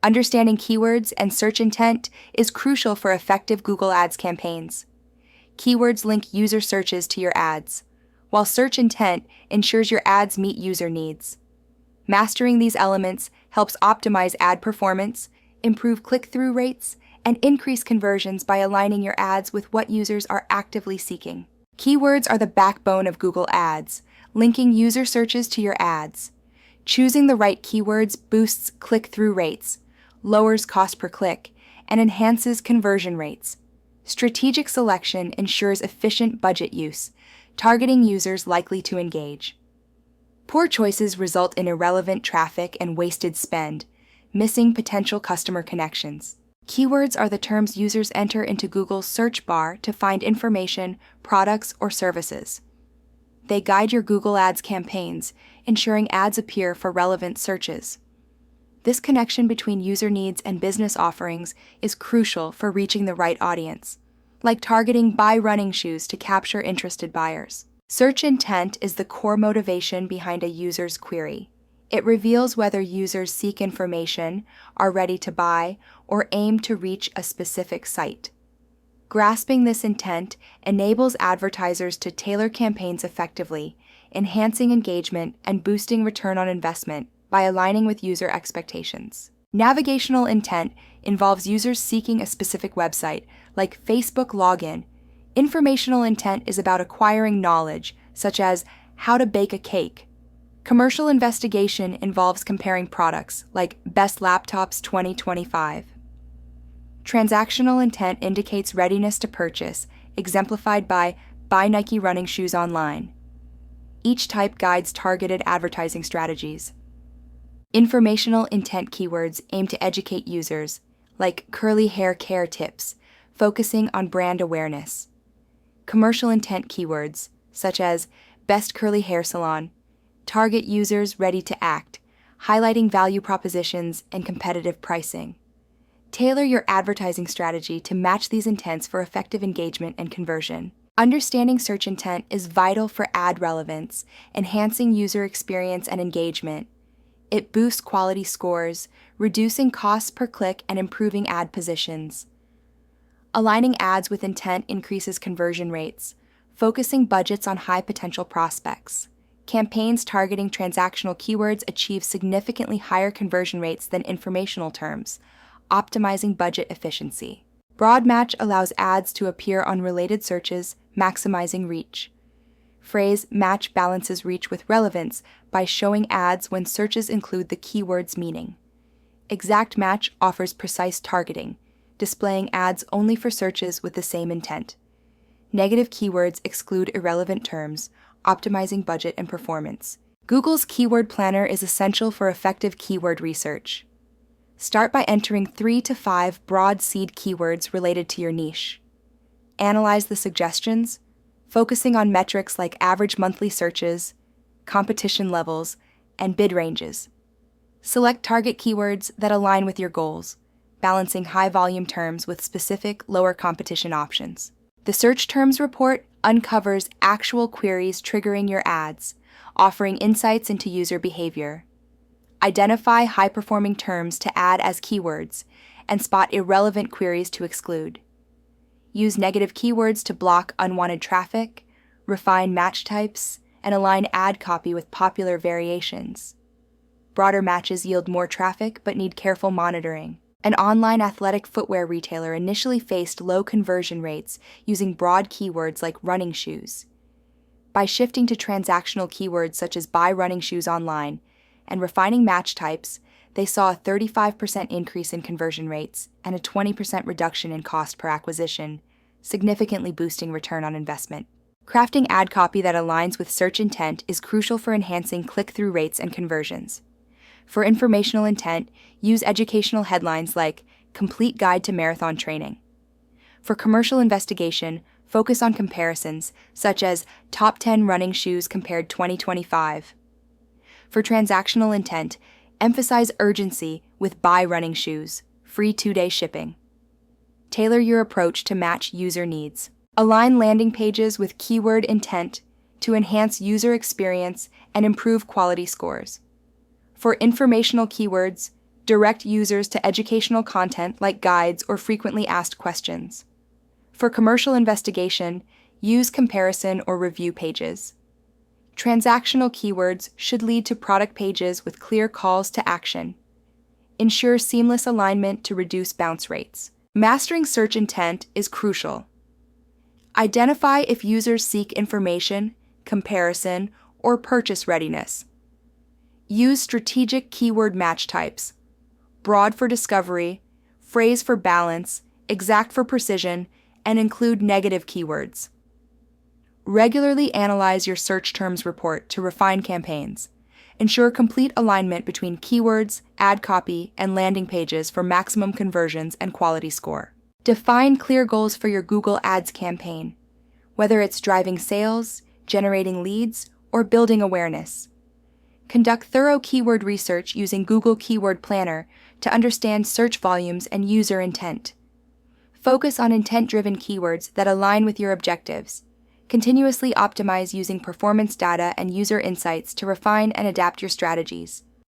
Understanding keywords and search intent is crucial for effective Google Ads campaigns. Keywords link user searches to your ads, while search intent ensures your ads meet user needs. Mastering these elements helps optimize ad performance, improve click-through rates, and increase conversions by aligning your ads with what users are actively seeking. Keywords are the backbone of Google Ads, linking user searches to your ads. Choosing the right keywords boosts click-through rates, lowers cost per click, and enhances conversion rates. Strategic selection ensures efficient budget use, targeting users likely to engage. Poor choices result in irrelevant traffic and wasted spend, missing potential customer connections. Keywords are the terms users enter into Google's search bar to find information, products, or services. They guide your Google Ads campaigns, ensuring ads appear for relevant searches. This connection between user needs and business offerings is crucial for reaching the right audience, like targeting buy running shoes to capture interested buyers. Search intent is the core motivation behind a user's query. It reveals whether users seek information, are ready to buy, or aim to reach a specific site. Grasping this intent enables advertisers to tailor campaigns effectively, enhancing engagement and boosting return on investment by aligning with user expectations. Navigational intent involves users seeking a specific website, like Facebook login. Informational intent is about acquiring knowledge, such as how to bake a cake. Commercial investigation involves comparing products, like Best Laptops 2025. Transactional intent indicates readiness to purchase, exemplified by Buy Nike running shoes online. Each type guides targeted advertising strategies. Informational intent keywords aim to educate users, like curly hair care tips, focusing on brand awareness. Commercial intent keywords, such as best curly hair salon, target users ready to act, highlighting value propositions and competitive pricing. Tailor your advertising strategy to match these intents for effective engagement and conversion. Understanding search intent is vital for ad relevance, enhancing user experience and engagement. It boosts quality scores, reducing costs per click and improving ad positions. Aligning ads with intent increases conversion rates, focusing budgets on high-potential prospects. Campaigns targeting transactional keywords achieve significantly higher conversion rates than informational terms, optimizing budget efficiency. Broad match allows ads to appear on related searches, maximizing reach. Phrase match balances reach with relevance by showing ads when searches include the keyword's meaning. Exact match offers precise targeting, displaying ads only for searches with the same intent. Negative keywords exclude irrelevant terms, optimizing budget and performance. Google's Keyword Planner is essential for effective keyword research. Start by entering 3 to 5 broad seed keywords related to your niche. Analyze the suggestions, focusing on metrics like average monthly searches, competition levels, and bid ranges. Select target keywords that align with your goals, balancing high-volume terms with specific, lower competition options. The Search Terms Report uncovers actual queries triggering your ads, offering insights into user behavior. Identify high-performing terms to add as keywords, and spot irrelevant queries to exclude. Use negative keywords to block unwanted traffic, refine match types, and align ad copy with popular variations. Broader matches yield more traffic but need careful monitoring. An online athletic footwear retailer initially faced low conversion rates using broad keywords like running shoes. By shifting to transactional keywords such as buy running shoes online and refining match types, they saw a 35% increase in conversion rates and a 20% reduction in cost per acquisition, significantly boosting return on investment. Crafting ad copy that aligns with search intent is crucial for enhancing click-through rates and conversions. For informational intent, use educational headlines like Complete Guide to Marathon Training. For commercial investigation, focus on comparisons, such as Top 10 Running Shoes Compared 2025. For transactional intent, emphasize urgency with Buy Running Shoes, free 2-day shipping. Tailor your approach to match user needs. Align landing pages with keyword intent to enhance user experience and improve quality scores. For informational keywords, Direct users to educational content like guides or frequently asked questions. For commercial investigation, use comparison or review pages. Transactional keywords should lead to product pages with clear calls to action. Ensure seamless alignment to reduce bounce rates. Mastering search intent is crucial. Identify if users seek information, comparison, or purchase readiness. Use strategic keyword match types: broad for discovery, phrase for balance, exact for precision, and include negative keywords. Regularly analyze your search terms report to refine campaigns. Ensure complete alignment between keywords, ad copy, and landing pages for maximum conversions and quality score. Define clear goals for your Google Ads campaign, whether it's driving sales, generating leads, or building awareness. Conduct thorough keyword research using Google Keyword Planner to understand search volumes and user intent. Focus on intent-driven keywords that align with your objectives. Continuously optimize using performance data and user insights to refine and adapt your strategies.